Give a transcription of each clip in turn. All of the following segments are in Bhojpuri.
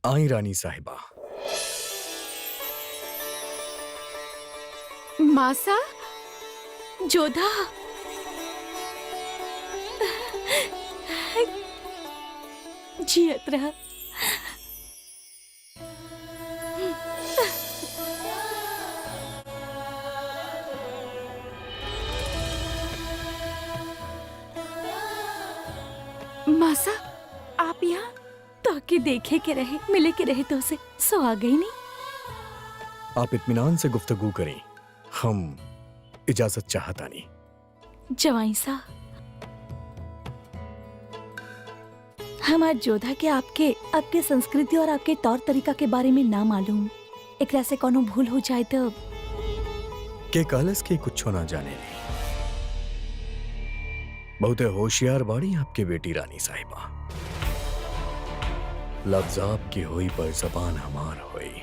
आई रानी साहिबा। मासा, जोधा, जियत रहा। मासा, आप यहाँ? ताकि देखे के रहे, मिले के रहे तो उसे सो आ गई नहीं। आप इत्मीनान से गुफ्तगू करें, हम इजाजत चाहता नहीं। जवाई सा, हम आज जोधा के आपके संस्कृति और आपके तौर तरीका के बारे में ना मालूम। एकरा से कोनो भूल हो जाए तो के कलस के कुछ ना जाने ले। बहुत होशियार बाड़ी आपके बेटी रानी साहिबा। लफ्ज आपकी होई पर जबान हमार होई।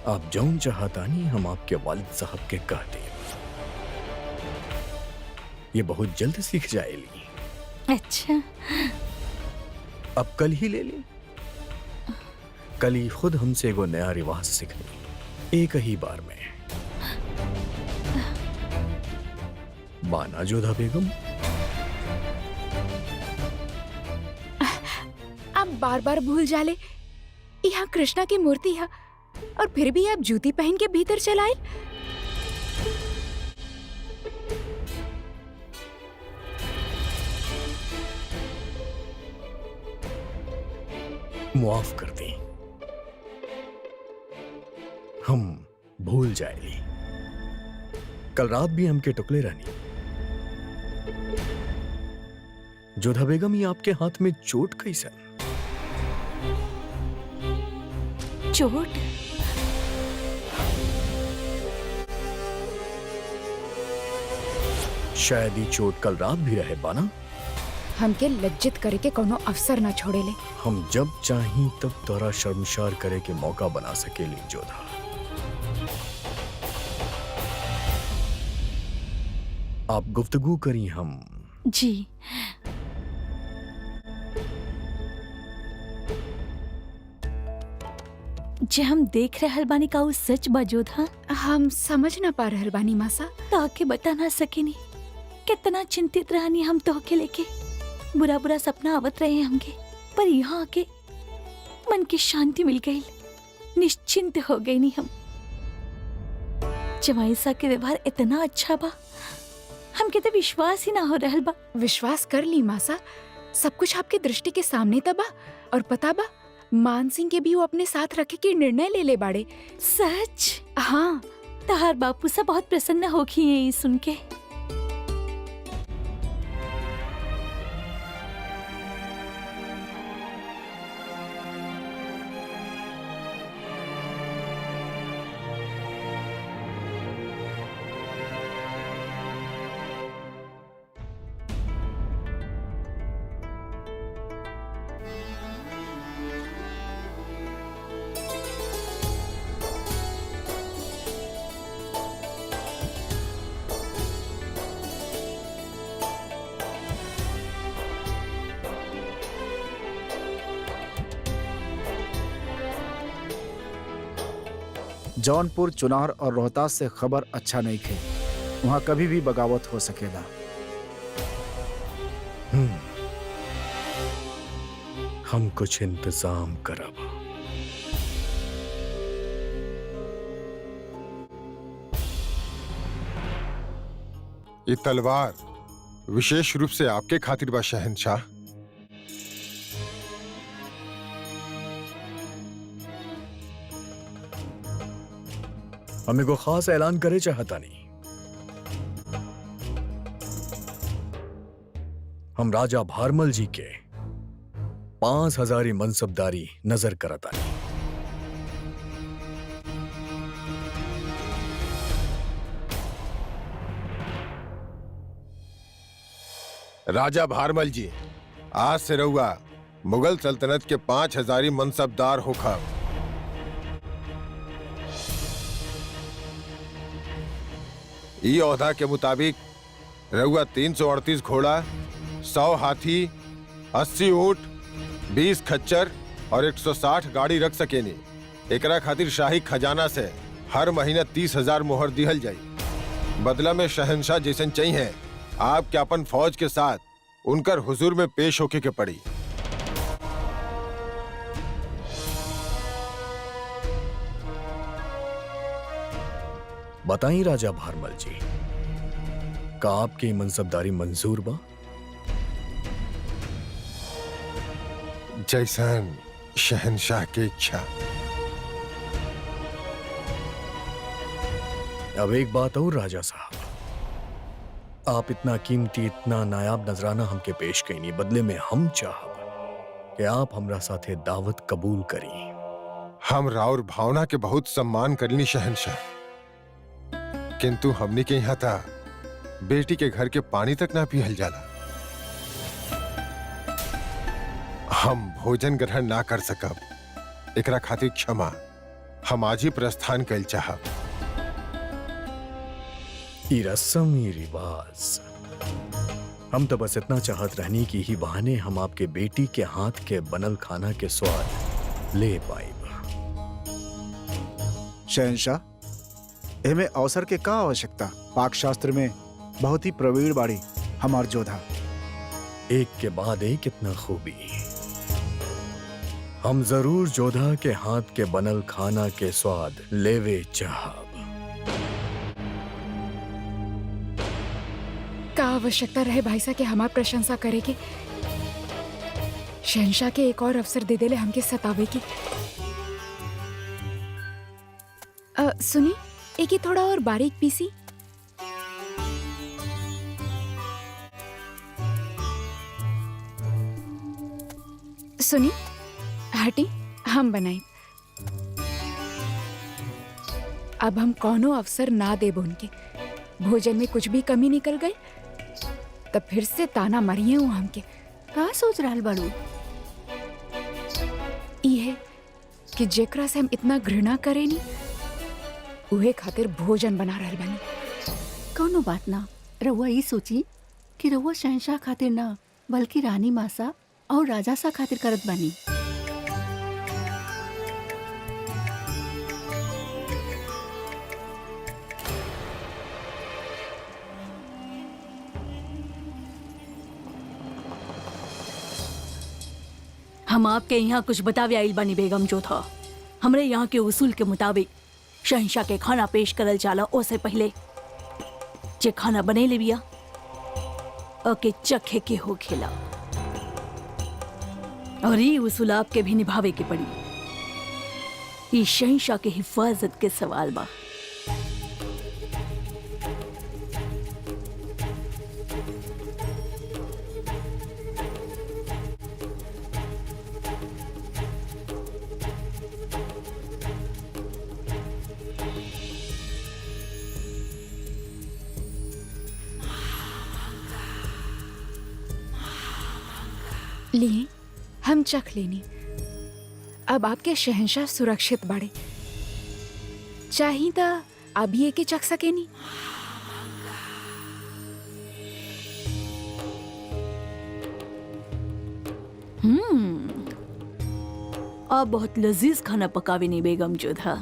आप जौन चाहतानी हम आपके वालिद साहब के कह दें। ये बहुत जल्द सीख जाएगी। अच्छा, अब कल ही ले ली। कल ही खुद हमसे एगो नया रिवाज सीखनी, एक ही बार में। बाना जोधा बेगम। आप बार बार भूल जाले, यहाँ कृष्णा की मूर्ति है और फिर भी आप जूती पहन के भीतर चलाए। मुआफ कर दी, हम भूल जाएली। कल रात भी हमके टुकले रहनी। जोधा बेगम, ये आपके हाथ में चोट कैसन? चोट? शायद ये चोट कल रात भी रहे बाना। हमके लज्जित करे के कोनो अवसर ना छोड़े ले। हम जब चाही तब तोरा शर्मशार करे के मौका बना सकेली जोधा। आप गुफ्तगू करी हम। जी, जे हम देख रहल बानी का उ सच बा जोधा? हम समझ ना पा रहल बानी मासा। ताके बता ना सकेनी कितना चिंतित रहनी हम तोहके लेके। बुरा बुरा सपना आवत रहे हमके, पर यहाँ आके मन की शांति मिल गई। निश्चिंत हो गई नी हम। जवाईसा के व्यवहार इतना अच्छा बा, हमके तो विश्वास ही ना हो रहल बा। विश्वास कर ली मासा, सब कुछ आपके दृष्टि के सामने तबा। और पता बा, मान सिंह के भी वो अपने साथ रखे के निर्णय ले ले बाड़े। सच? हाँ। तहार बापू सा बहुत प्रसन्न होगी ये सुन के। जौनपुर, चुनार और रोहतास से खबर अच्छा नहीं थे। वहां कभी भी बगावत हो सकेला। हम कुछ इंतजाम करब। ये तलवार विशेष रूप से आपके खातिर बा शहंशाह। हमें को खास ऐलान करे चाहता नहीं। हम राजा भारमल जी के 5000 मनसबदारी नजर करता नहीं। राजा भारमल जी, आज से रहुआ मुगल सल्तनत के 5000 मनसबदार होखा। ई ओहदा के मुताबिक रहुआ 338 घोड़ा, 100 हाथी, 80 ऊंट, 20 खच्चर और 160 गाड़ी रख सकेनी। एकरा खातिर शाही खजाना से हर महीना 30,000 मोहर दिहल जाई। बदला में शहंशाह जैसन चाहिए आपके अपन फौज के साथ उनकर हुजूर में पेश होके के पड़ी। बताई राजा भारमल जी, का आपकी मनसबदारी मंजूर बा? जैसन शहंशाह की इच्छा। अब एक बात और राजा साहब, आप इतना कीमती, इतना नायाब नजराना हमके पेश कईनी, बदले में हम चाहब कि आप हमरा साथे दावत कबूल करी। हम राउर भावना के बहुत सम्मान करनी शहंशाह, किंतु हमने के यहाँ था बेटी के घर के पानी तक ना पियल जाला। हम भोजन ग्रहण ना कर सकब, एकरा खातिर क्षमा। हम आज ही प्रस्थान कैल चाहब। ई रस्म, ई रिवाज, हम तो बस इतना चाहत रहनी कि ही बहाने हम आपके बेटी के हाथ के बनल खाना के स्वाद ले पाइब। शहंशाह, एमे अवसर के का आवश्यकता? पाक शास्त्र में बहुत ही प्रवीण बाड़ी हमार जोधा। एक के बाद एक इतना खूबी। हम जरूर जोधा के हाथ के बनल खाना के स्वाद लेवे चाहब। का आवश्यकता रहे भाई साहब के हमार प्रशंसा करे के? शहंशाह के एक और अवसर दे देले हमके सतावे की। सुनी, एक ही थोड़ा और बारीक पीसी। सुनी, हटी, हम बनाई। अब हम कौनो अवसर ना देब उनके। भोजन में कुछ भी कमी निकल गई तब फिर से ताना मरिए हूँ हमके। का सोच रहल बाड़ू? ये कि जेकरा से हम इतना घृणा करेनी उहे खातिर भोजन बना रहल बानी। कौनो बात ना, रउआ ई सोची कि रउआ शहंशाह खातिर ना बल्कि रानी मासा और राजा सा खातिर करत बानी। हम आपके यहाँ कुछ बतावे आइल बानी बेगम जोधा। हमरे यहाँ के उसूल के मुताबिक शहंशाह के खाना पेश करल जाला ओसे पहले जे खाना बने ले बिया ओके चखे के हो खेला, और ये उसूल आपके भी निभावे के पड़ी। ये शहंशाह के हिफाजत के सवाल बा। लिए हम चख लेनी। अब आपके शहंशाह सुरक्षित बाड़े, चाही त अभी एके चख सकेनी। आप बहुत लजीज खाना पकावे नी बेगम जोधा।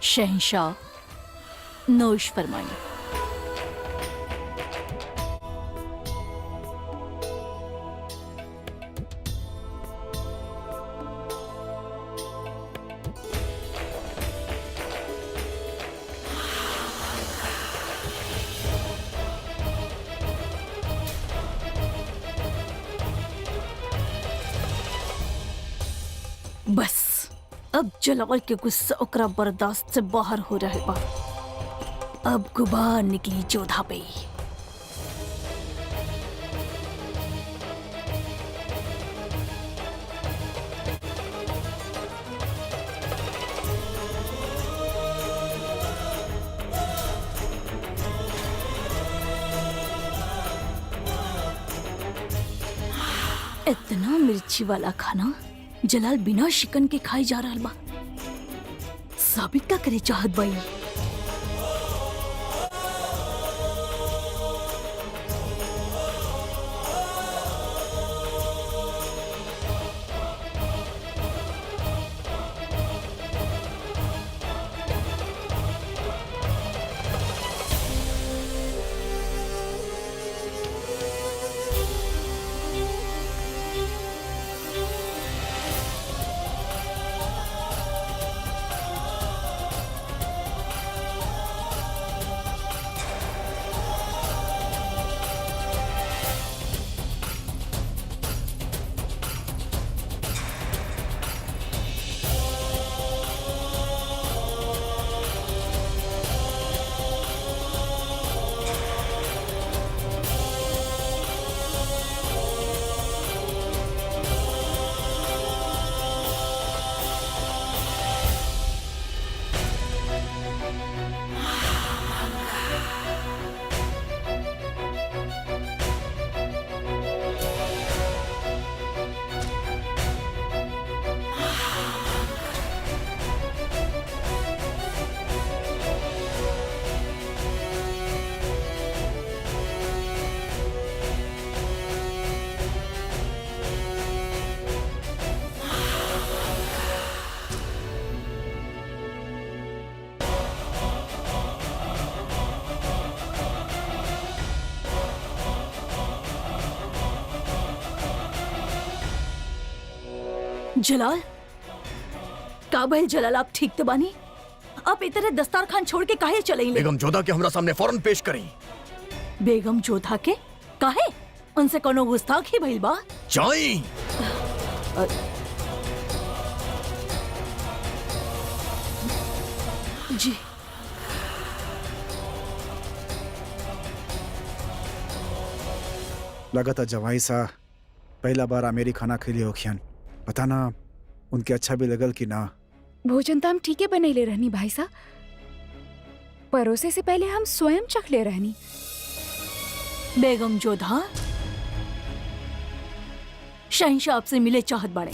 शहंशाह नोश फरमाइए। बस अब जलाल के गुस्सा ओकरा बर्दाश्त से बाहर हो रहे बा। अब गुबार निकली जोधा पे। इतना मिर्ची वाला खाना जलाल बिना शिकन के खाई जा रहा बा। साबित का करे चाहत बाई। जलाल का भइल जलाल, आप ठीक तो बानी? आप इतने दस्तारखान छोड़ के काहे चले? बेगम जोधा के हमरा सामने फौरन पेश करी। बेगम जोधा के काहे? उनसे कोनो गुस्ताखी भइल बा? जाई। जी लगता जवाई सा पहला बार अमेरी खाना खिली होखियन। पता ना उनके अच्छा भी लगल कि ना। भोजन तो हम ठीक है बनैले रहनी भाई साहब, परोसे से पहले हम स्वयं चख ले रहनी। बेगम जोधा शहंशाह आपसे मिले चाहत बाड़े।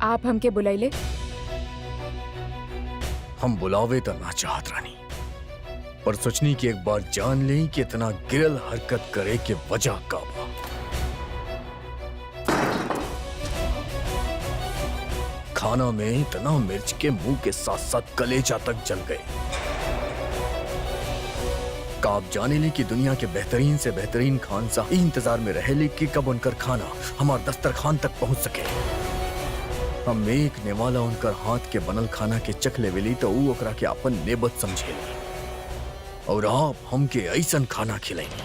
आप हमके बुलाइले? हम बुलावे तो ना चाहत रानी, पर सोचनी कि एक बार जान लें कि इतना गिरल हरकत करे के वजह का बा। खाना में इतना मिर्च के मुंह के साथ साथ कलेजा तक जल गए। का आप जाने ले कि दुनिया के बेहतरीन से बेहतरीन खानसां इंतजार में रहे ले कि कब उनकर खाना हमार दस्तरखान तक पहुंच सके। हम एक नेवाला उनकर हाथ के बनल खाना के चख लेवेली तो ऊ ओकरा के अपन नेबत समझेली, और आप हमके ऐसन खाना खिलाइनी।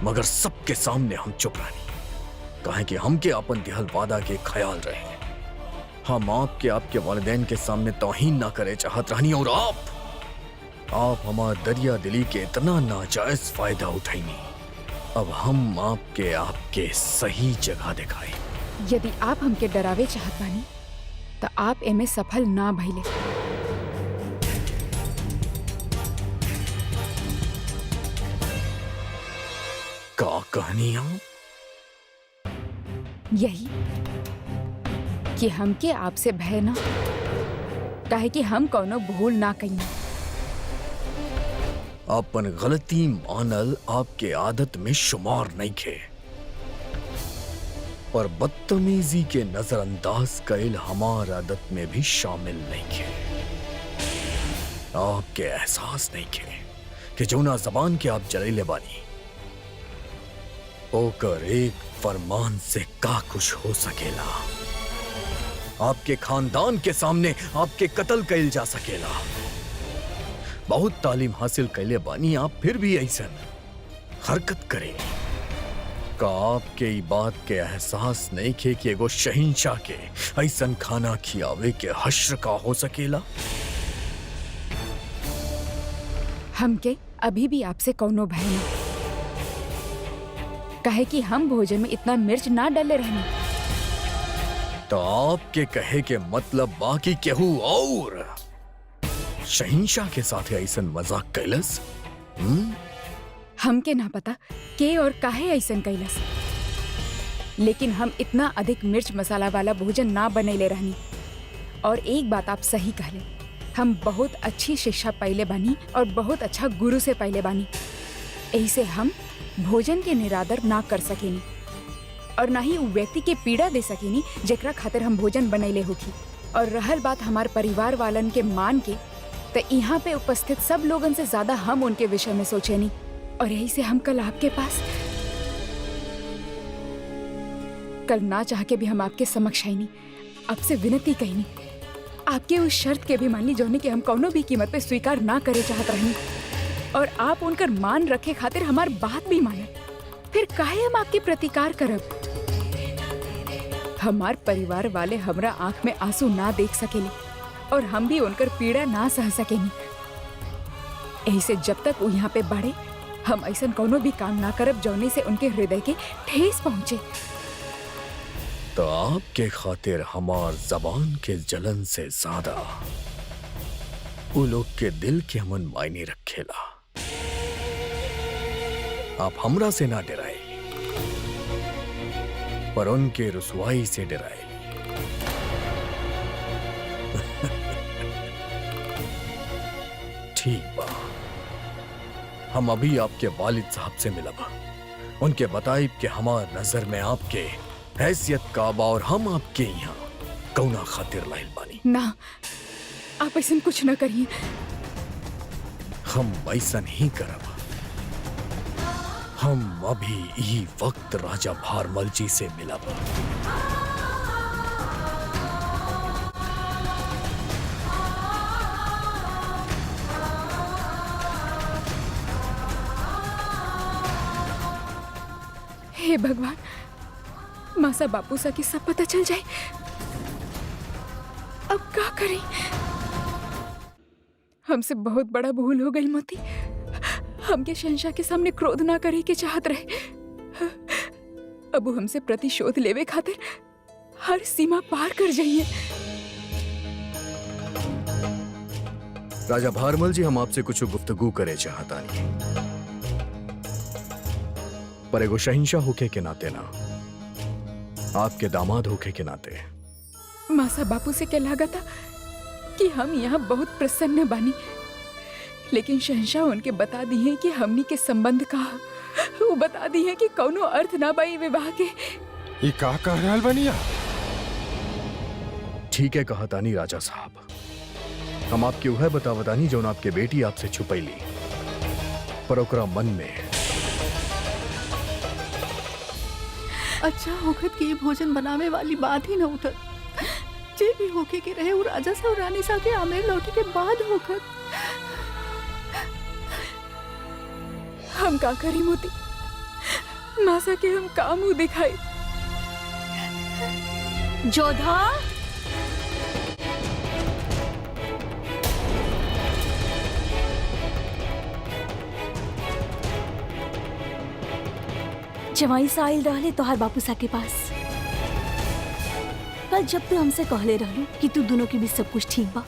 मगर सबके सामने हम चुप रहनी, काहे कि हमके अपन दिहल वादा के ख्याल रहे। हम आपके वालिदैन के सामने तौहीन ना करे चाहत रहनी, और आप हमार दरिया दिली के इतना नाजायज फायदा उठाईनी। अब हम आपके सही जगह दिखाए। यदि आप हमके डरावे चाहत बानी तो आप एमे सफल ना भइले। कहनी आप? यही कि हमके आपसे भय ना, काहे कि हम कोनो भूल ना कहीं। अपन गलती मानल आपके आदत में शुमार नहीं खे, पर बदतमीजी के नजरअंदाज कैल हमार आदत में भी शामिल नहीं खे। आपके एहसास नहीं खे कि जौना जबान के आप जलैले बानी ओकर एक फरमान से का कुछ हो सकेला। आपके खानदान के सामने आपके कत्ल कैल जा सकेला। बहुत तालीम हासिल कैले बानी आप, फिर भी ऐसन हरकत करेंगे का आपके ई बात के एहसास नहीं खे कि एगो शहिंशाह के ऐसन खाना खियावे के हश्र का हो सकेला। हमके अभी भी आपसे कोनो भय ना, काहे कि हम भोजन में इतना मिर्च ना डाले रहने। तो आपके कहे के मतलब बाकी केहू और शहिंशाह के साथ ऐसन मजाक कैलस? हमके ना पता के और काहे ऐसन कैलस, लेकिन हम इतना अधिक मिर्च मसाला वाला भोजन ना बनैले रहनी। और एक बात आप सही कहले, हम बहुत अच्छी शिक्षा पहले बानी और बहुत अच्छा गुरु से पहले बानी। ऐसे हम भोजन के निरादर ना कर सकेनी और ना ही उ व्यक्ति के पीड़ा दे सकेनी जेकरा खातिर हम भोजन बनैले होखी। और रहल बात हमार परिवार वालन के मान के, तो यहाँ पे उपस्थित सब लोगन से ज्यादा हम उनके विषय में सोचेनी। और यही से हम कल आपके पास, कल ना चाह के भी हम आपके समक्ष आईनी, आपसे विनती कहनी, आपके उस शर्त के भी मान ली जोने कि हम कोनो भी कीमत पे स्वीकार ना करे चाहत रहनी। और आप उनकर मान रखे खातिर हमार बात भी माने, फिर काहे हम आपके प्रतिकार करब? हमार परिवार वाले हमरा आंख में आंसू ना देख सकेले और हम भी उनकर पीड़ा ना सह सकेनी। ऐसे जब तक वो यहाँ पे बढ़े, हम ऐसा कोनो भी काम ना करब जौने से उनके हृदय के ठेस पहुंचे। तो आपके खातिर हमार जबान के जलन से ज्यादा वो लोग के दिल के अमन मायने रखेला। आप हमरा से ना डराए, पर उनके रुसवाई से डराए। ठीक बा, हम अभी आपके वालिद साहब से मिलब। उनके बताइब कि हमार नजर में आपके हैसियत का बा और हम आपके यहाँ कौना खातिर लाइल बानी। ना, आप ऐसा कुछ ना करिए। हम ऐसा नहीं करब। हम अभी ही वक्त राजा भारमल जी से मिलब। हे भगवान, मासा बापू सा की सब पता चल जाए। अब क्या करें? हमसे बहुत बड़ा भूल हो गई मोती। हमके शहंशाह के सामने क्रोध ना करे के चाहत रहे। अब वो हमसे प्रतिशोध लेवे खातिर हर सीमा पार कर जाइए। राजा भारमल जी, हम आपसे कुछ गुफ्तगू करे चाहता नहीं, पर एगो शहिंशाह होके के नाते ना, आपके दामाद होके के नाते। मासा बापू से क्या लगा था कि हम यहाँ बहुत प्रसन्न बानी, लेकिन शहंशाह उनके बता दी है कि हमनी के संबंध का, वो बता दी है कि कौनो अर्थ ना बाई विवाह के। ये का कह रहल बनिया? ठीक है कहा तानी राजा साहब, हम आपके वह बतावतानी जो आपके बेटी आपसे छुपैली, पर ओकरा मन में अच्छा होखत कि ये भोजन बनावे वाली बात ही न उठत। जे भी होके के रहे वो राजा सा और रानी सा के आमेर लौटे के बाद होखत। हम का करी मोती, मासा के हम का मुंह दिखाई। जोधा, जवाई से आइल रहले तोहार बापू सा के पास। कल जब तू हमसे कहले रहलू कि तू दोनों के बीच सब कुछ ठीक बा,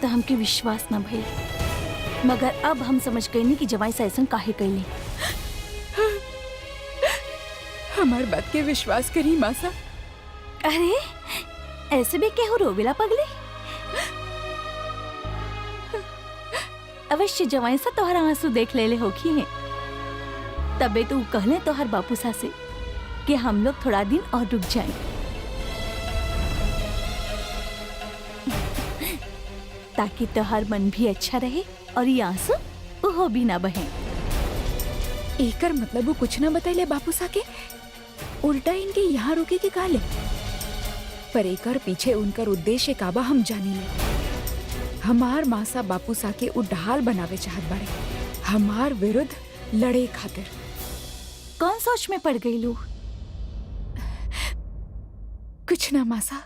तो हमके विश्वास न भइल। मगर अब हम समझ गए नहीं कि जवाई से ऐसा काहे कैले। हमार बात के विश्वास करी मासा। अरे ऐसे भी केहू रोवेला पगले। अवश्य जवाई सा तोहरा आंसू देख लेले होखी है, तबे तो कहले तोहर बापू सा से कि हम लोग थोड़ा दिन और रुक जाएं, ताकि तोहर मन भी अच्छा रहे और ये आंसू उहो भी ना बहे। एकर मतलब वो कुछ ना बतैले बापू सा के, उल्टा इनके यहाँ रुके के काले। पर एकर पीछे उनकर उद्देश्य काबा हम जानी ले। हमार मासा बापू सा के उड्ढाल बनावे चाहत बाड़े, हमार विरुद्ध लड़े खातिर। कौन सोच में पड़ गई लू? कुछ ना मासा।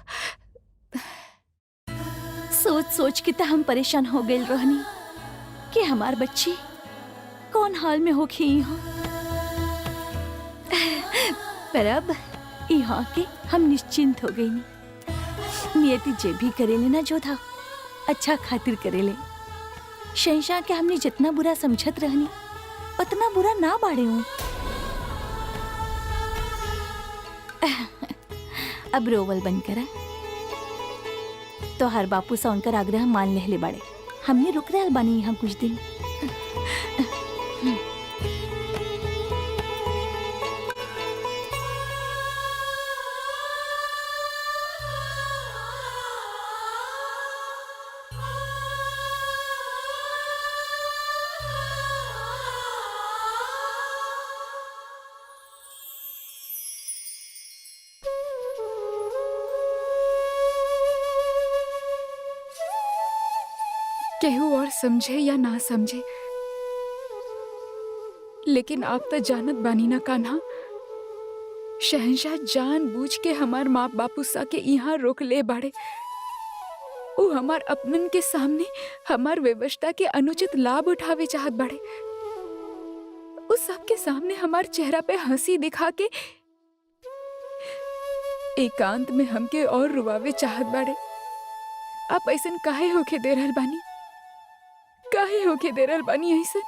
सोच सोच के तो हम परेशान हो गए रहनी कि हमार बच्ची कौन हाल में होखी यहाँ। पर अब यहाँ के हम निश्चिंत हो गई। नियति जे भी करेले ना जोधा अच्छा खातिर करेले। शहंशाह के हमने जितना बुरा समझत रहनी उतना बुरा ना बाड़े हूँ। अब रोवल बंद करा। तो हर बापू सा उनकर आग्रह मान लेले बाड़े। हमने रुक रहे बानी यहाँ कुछ दिन। केहू और समझे या ना समझे, लेकिन आप तो जानत बानी ना कान्हा, शहंशाह जानबूझ के हमार माँ बापू सा के यहाँ रोक ले बाड़े। वो हमार अपनन के सामने हमार व्यवस्था के अनुचित लाभ उठावे चाहत बाड़े। उस सबके सामने हमार चेहरा पे हंसी दिखा के एकांत में हमके और रुवावे चाहत बाड़े। आप ऐसन काहे होके दे रहल बानी? काहे होके दे रहल बानी ऐसन?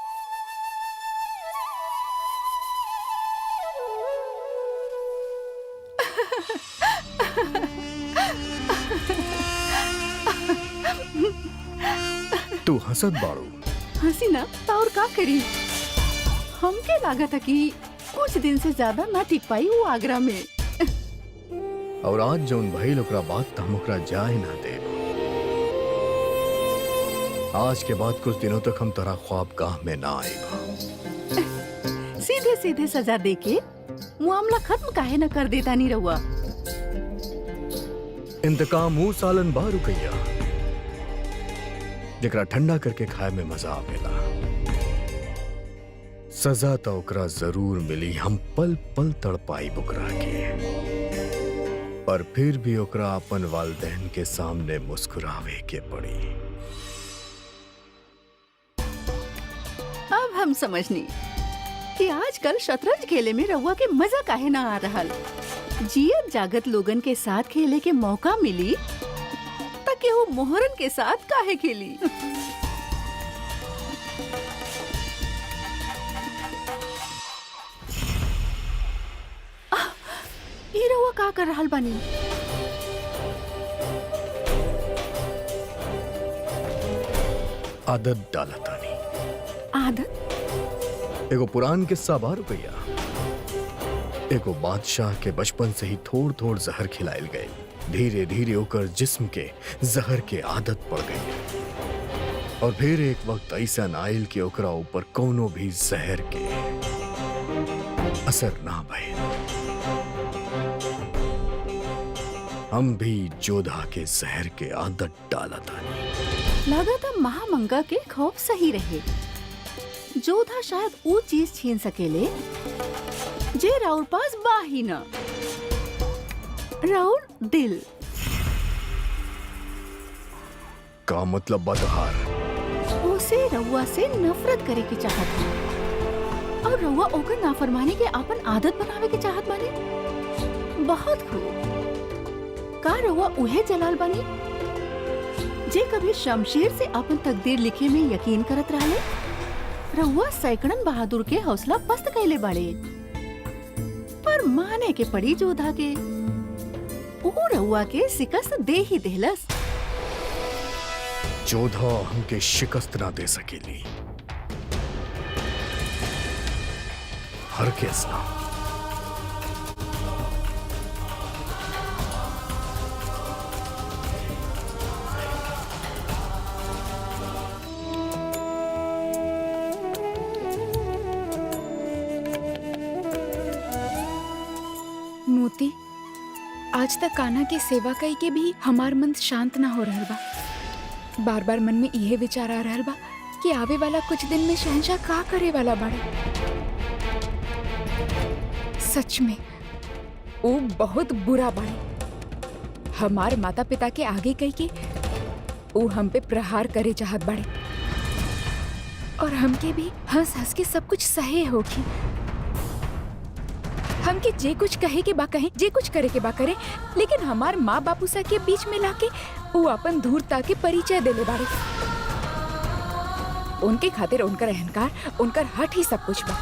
तू हंसत बाड़ू। हंसी ना तो और का करी। हमके लागत है कि कुछ दिन से ज्यादा ना टिक पाई वो आगरा में। और आज जौन भइल ओकरा बात त हम ओकरा जाए ना देब। आज के बाद कुछ दिनों तक हम तोरा ख्वाबगाह में ना आएगा। सीधे सीधे सजा दे के मामला खत्म काहे न कर देता नहीं रहुआ। इंतकाम ऊ सालन बा रुकैया जेकरा ठंडा करके खाए में मजा आवेला। सजा तो ओकरा जरूर मिली। हम पल पल तड़पाई ओकरा के, पर फिर भी ओकरा अपन वालिदैन के सामने मुस्कुरावे के पड़ी। अब हम समझनी कि आजकल शतरंज खेले में रहुआ के मजा काहे ना आ रहा। जियत जागत लोगन के साथ खेले के मौका मिली ताकि वो मोहरन के साथ काहे खेली। ये रहुआ का कर रहल बानी? आदत डालतानी। आदत? एगो पुरान किस्सा बा रुपैया। एगो बादशाह के बचपन से ही थोड़ थोड़ जहर खिलायल गए। धीरे धीरे ओकर जिस्म के जहर के आदत पड़ गई। और फिर एक वक्त ऐसा आयल कि ओकरा ऊपर कोनो भी जहर के असर ना भइल। हम भी जोधा के जहर के आदत डालतानी। लागत महामंगा के खौफ सही रहे। जोधा शायद वो चीज छीन सकेले जे राउर पास बाही न। राउर दिल। का मतलब बतहार? उसे रउआ से नफरत करे के चाहत है और रउआ ओकर नाफरमानी के अपन आदत बनावे के चाहत बानी। बहुत खूब। का रउआ उहे जलाल बानी? जे कभी शमशेर से अपन तकदीर लिखे में यकीन करत रहले, रउआ सैकड़न बहादुर के हौसला पस्त कैले बाड़े। पर माने के पड़ी जोधा के, वो रउआ के शिकस्त दे ही देहलस। जोधा हमके शिकस्त ना दे सकेली, हरगिज़ ना। मोती, आज तक कान्हा की सेवा कई के भी हमार मन शांत ना हो रहल बा। बार बार मन में यह विचार आ रहल बा कि आवे वाला कुछ दिन में शहंशाह का करे वाला बाड़े। सच में वो बहुत बुरा बाड़े। हमार माता पिता के आगे कई के वो हम पे प्रहार करे चाहत बाड़े, और हमके भी हंस हंस के सब कुछ सहे होगी। हमके जे कुछ कहे के बा कहे, जे कुछ करे के बा करे, लेकिन हमार माँ बापू सा के बीच में लाके वो अपन धूर्तता के परिचय देले बाड़े। उनके खातिर उनकर अहंकार, उनकर हट ही सब कुछ बा।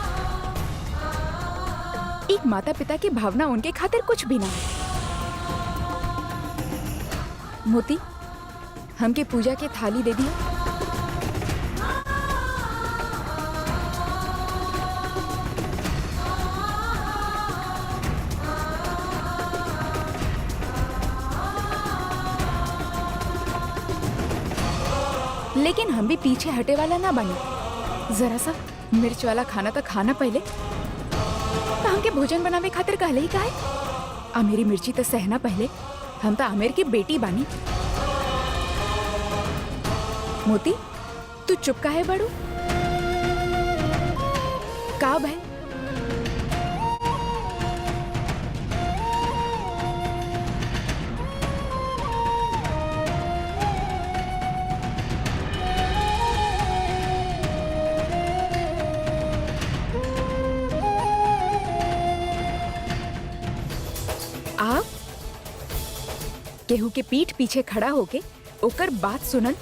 एक माता पिता की भावना उनके खातिर कुछ भी ना है। मोती, हमके पूजा के थाली दे दिया। लेकिन हम भी पीछे हटे वाला ना बने। जरा सा मिर्च वाला खाना तो खाना पहले। तो हमके भोजन बनावे खातिर कहले ही काहे? आमेरी मिर्ची तो सहना पहले। हम तो आमेर की बेटी बानी। मोती, तू चुप काहे बड़ू? का भाई? आप केहू के पीठ पीछे खड़ा होके ओकर बात सुनल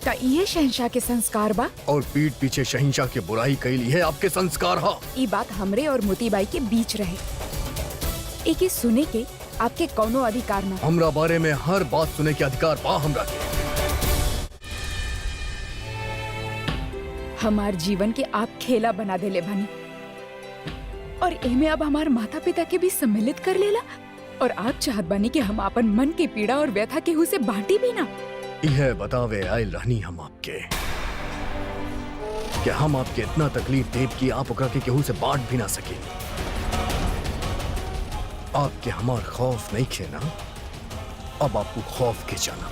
का ये शहंशाह के संस्कार बा? और पीठ पीछे शहंशाह के बुराई कैली है आपके संस्कार हा। ये बात हमरे और मोतीबाई के बीच रहे। एके सुने के आपके कौनो अधिकार ना। हमरा बारे में हर बात सुने के अधिकार बा हमरा के। हमार जीवन के आप खेला बना देले बानी, और एमे अब हमार माता पिता के भी सम्मिलित कर लेला। और आप चाहत बानी कि हम अपन मन के पीड़ा और व्यथा केहू से बांटी भी ना। यह बतावे आयल रहनी हम आपके कि हम आपके इतना तकलीफ देव कि आप ओकरा के केहू से बांट भी ना सके। आपके हमार खौफ नहीं खेना, अब आपको खौफ के जाना।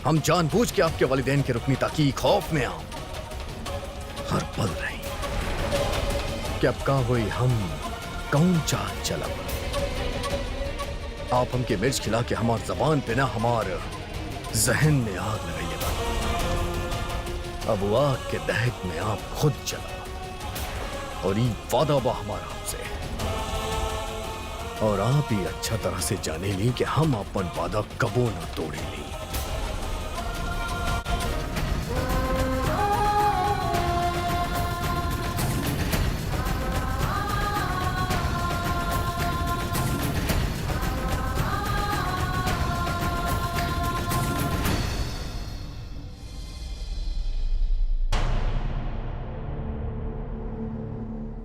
हम जानबूझ के आपके वालिदैन के रुकनी ताकि खौफ में आओ हर पल रही कि अब का हुई हम कौन चाल चलब। आप हमके मिर्च खिला के हमार जबान पे ना हमार जहन में आग लगाइए बा। अब वो आग के दहक में आप खुद चला, और ये वादा बा हमारा आपसे। और आप ही अच्छा तरह से जाने ली कि हम अपन वादा कबो न तोड़े ली।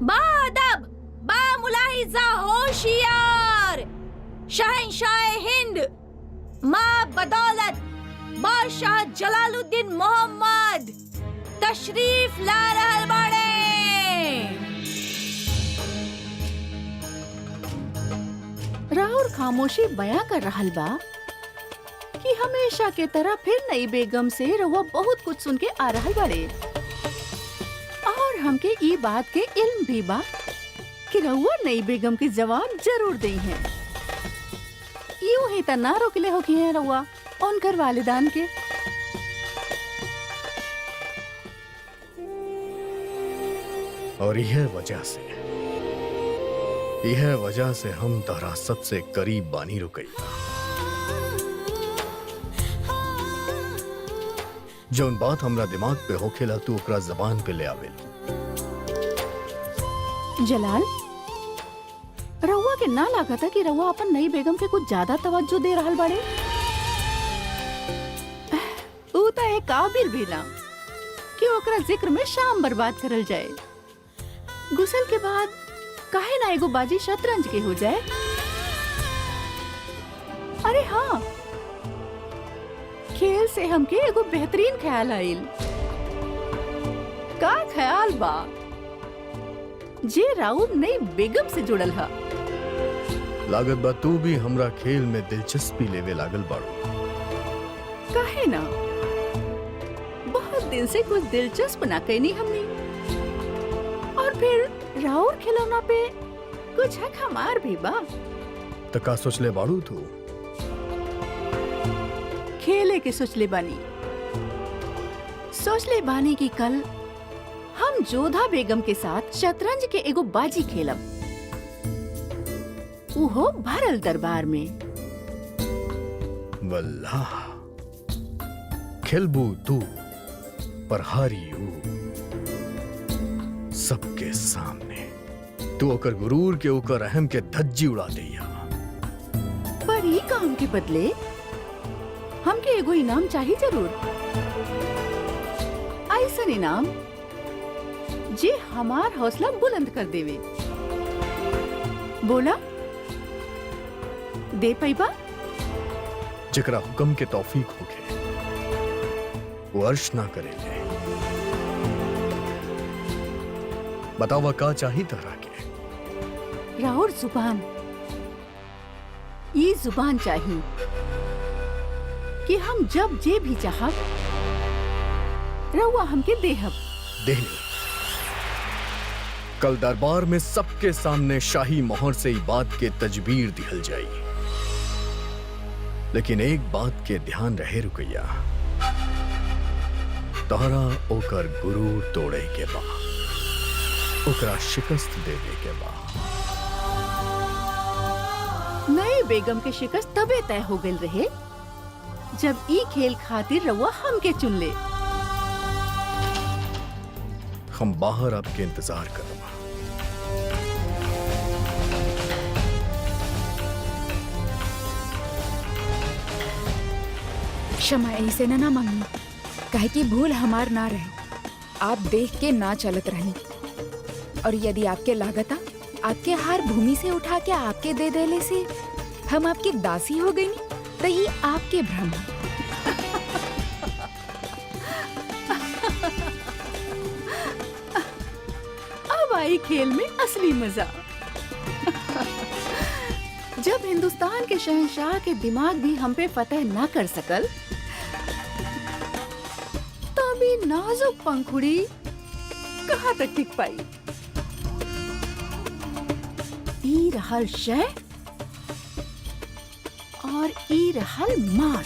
बादब, बामुलाहिजा होशियार, शहंशाह हिंद, माँ बदौलत, बादशाह जलालुद्दीन मोहम्मद तशरीफ ला रहल बाड़े। राहुल खामोशी बयां कर रहल बा कि हमेशा के तरह फिर नई बेगम से रउआ बहुत कुछ सुन के आ रहल बाड़े। और हमके ई बात के इल्म भी बा कि रउआ नई बेगम के जवाब जरूर दई हैं। यूं ही त ना रोकले होकी हैं रउआ उनकर वालिदान के। और यह वजह से हम तहरा सबसे करीब बानी रुकैया। जौन बात हमरा दिमाग पे होखेला तू ओकरा जबान पे ले आवे। जलाल, रउआ के ना लागता कि रउआ अपन नई बेगम के कुछ ज्यादा तवज्जो दे रहल बाड़े? ऊ तो एक काबिल भी ना कि ओकरा जिक्र में शाम बर्बाद करल जाए। गुसल के बाद काहे ना एगो बाजी शतरंज के हो जाए? अरे हाँ, खेल से हमके एगो बेहतरीन ख्याल आइल। का ख्याल बा? जे राउर नई बेगम से जुड़ल हा। लागत बा तू भी हमरा खेल में दिलचस्पी लेवे लागल बाड़ू। काहे ना, बहुत दिन से कुछ दिलचस्प ना कैनी हमने। और फिर राउर खिलौना पे कुछ हक हमार भी बा। त का सोचले बाड़ू तू? खेले के सोचले बानी कि कल हम जोधा बेगम के साथ शतरंज के एगो बाजी खेलब, उहो भरल दरबार में। वल्लाह, खेलबू तू पर हारी ऊ सबके सामने। तू ओकर गुरूर के ओकर अहम के धज्जी उड़ा दिया। पर ई काम के बदले हमके एगो इनाम चाहिए जरूर। ऐसन इनाम जे हमार हौसला बुलंद कर देवे। बोला, दे पैबा? जकरा हुक्म के तौफीक होके वो अर्श ना करे ले। बतावा का चाही तहरा के? राउर जुबान, ये जुबान चाहिए कि हम जब जे भी चाहब रउआ हमके देहब। देहनी कल दरबार में सबके सामने शाही मोहर से ई बात के तजबीर दिहल जाई। लेकिन एक बात के ध्यान रहे रुकैया, तोहरा ओकर गुरूर तोड़े के बा, ओकरा शिकस्त देवे के बा। नए बेगम के शिकस्त तबे तय हो गई रहे जब ई खेल खातिर रउआ हमके चुन ले। हम बाहर आपके इंतजार करब। क्षमा ऐसे ना मांगी, काहे कि भूल हमार ना रहे। आप देख के ना चलत रही, और यदि आपके लागता आपके हार भूमि से उठा के आपके दे देले से हम आपकी दासी हो गई तो ये आपके भ्रम है। अब आई खेल में असली मजा। जब हिंदुस्तान के शहंशाह के दिमाग भी हम पे फतह ना कर सकल, तभी नाजुक पंखुड़ी कहाँ तक टिक पाई? ई रहल शय और ई रहल मार।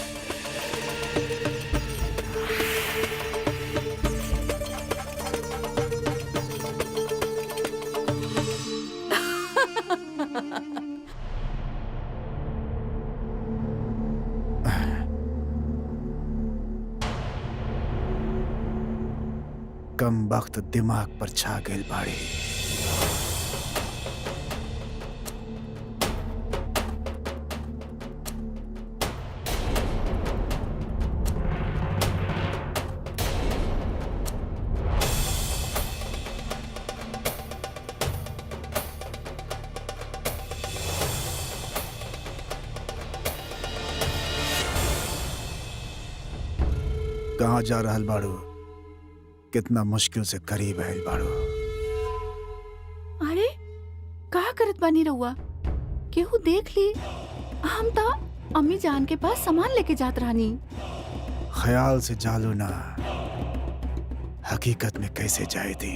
कम वक्त दिमाग पर छा गइल बाड़ी। कहाँ जा रहल बाड़ू? कितना मुश्किल से करीब आइल बाड़ू। अरे का करत बानी रउआ? केहू देख ली? हम ता अम्मी जान के पास सामान लेके जात रहनी। ख्याल से जालू ना, हकीकत में कैसे जाए थी?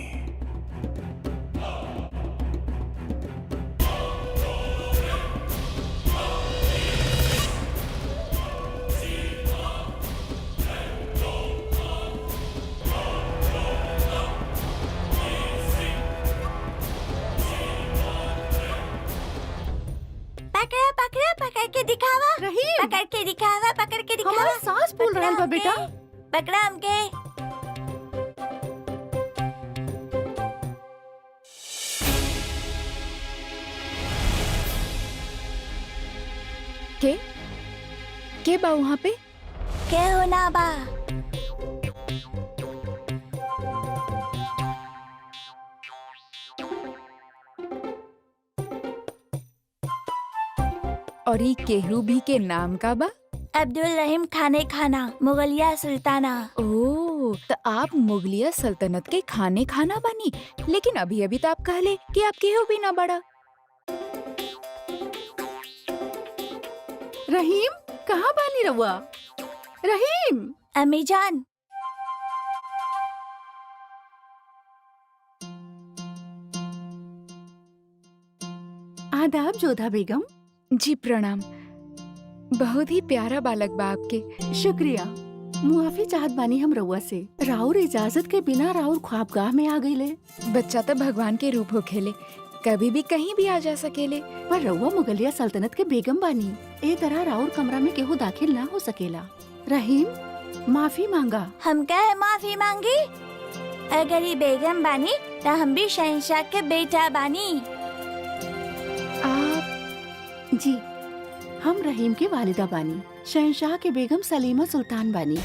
पकड़ के दिखावा, रहीम, पकड़ के दिखावा, पकड़ के दिखावा। हमारा सांस फूल रहल बा बेटा। पकड़ा हमके। के बा वहाँ पे? के हो ना बा? और ये केहरू भी के नाम का बा? अब्दुल रहीम खाने खाना, मुगलिया सुल्ताना। ओह, तो आप मुगलिया सल्तनत के खाने खाना बनी, लेकिन अभी अभी तो आप कहले कि आप केहू भी ना बड़ा। रहीम, कहाँ बानी रउआ? रहीम! अम्मी जान, आदाब जोधा बेगम। जी प्रणाम। बहुत ही प्यारा बालक बा आपके। शुक्रिया। मुआफी चाहत बानी हम रउआ से। राउर इजाजत के बिना राउर ख्वाबगाह में आ गईले। बच्चा तो भगवान के रूप हो खेले, कभी भी कहीं भी आ जा सकेले। पर रउआ मुगलिया सल्तनत के बेगम बानी, ए तरह राउर कमरा में केहू दाखिल ना हो सकेला। रहीम, माफी मांगा। हम क्या माफी मांगी? अगर ये बेगम बानी तो हम भी शहंशाह के बेटा बानी। आप जी, हम रहीम के वालिदा बानी, शहंशाह के बेगम सलीमा सुल्तान बानी।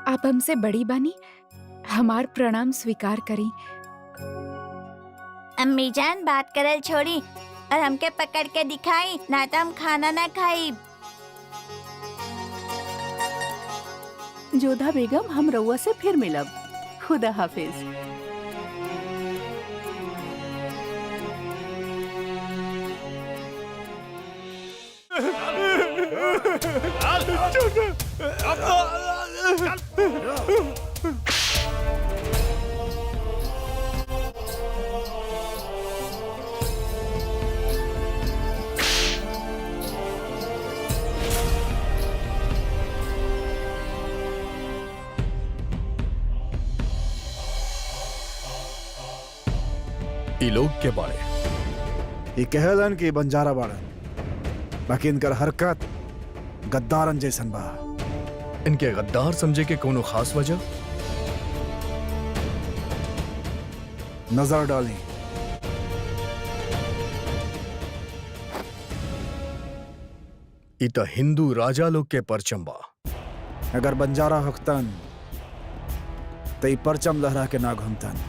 आप हमसे बड़ी बानी, हमार प्रणाम स्वीकार करी। अम्मी जान बात करल छोड़ी और हमके पकड़ के दिखाई, ना तो हम खाना ना खाई। जोधा बेगम, हम रउआ से फिर मिलब। खुदा हाफिज। ई लोग के बारे ये कहलन कि बंजारा बाड़न, बाकी इनकर हरकत गद्दारन जैसन बा। इनके गद्दार समझे के कोनो खास वजह? नजर डाली। ई तो हिंदू राजा लोग के परचम बा। अगर बंजारा हकतन तो ई परचम लहरा के ना घूमतन।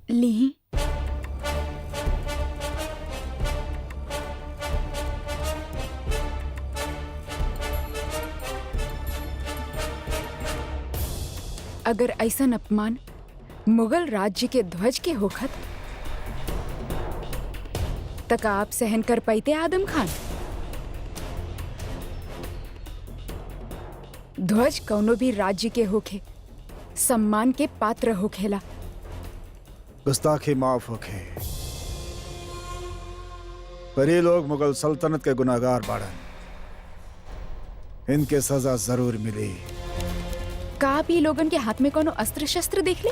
ली अगर ऐसा अपमान मुगल राज्य के ध्वज के होखत तक आप सहन कर पाते आदम खान? ध्वज कौनो भी राज्य के होखे सम्मान के पात्र होखेला। गुस्ताखी माफ होखे, पर ये लोग मुगल सल्तनत के गुनाहगार बाड़न, इनके सजा जरूर मिली। का आप ये लोगन के हाथ में कोनो अस्त्र शस्त्र देख ले,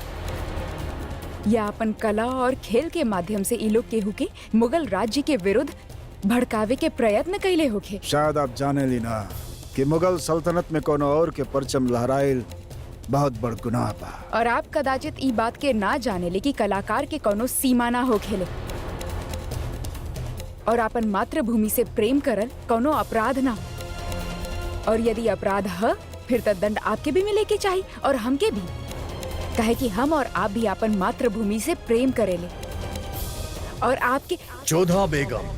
या अपन कला और खेल के माध्यम से ये लोग केहू के मुगल राज्य के विरुद्ध भड़कावे के प्रयत्न कैले होखे? शायद आप जाने ली ना कि मुगल सल्तनत में कोनो और के परचम लहराइल बहुत बड़ गुनाह बा। और आप कदाचित ई बात के ना जाने ले कि कलाकार के कोनो सीमा ना हो खेले, और अपन मातृभूमि से प्रेम करल कोनो अपराध ना। और यदि अपराध है फिर तो दंड आपके भी मिले के चाहिए और हमके भी, कहे कि हम और आप भी अपन मातृभूमि से प्रेम करेले। और आपके जोधा बेगम,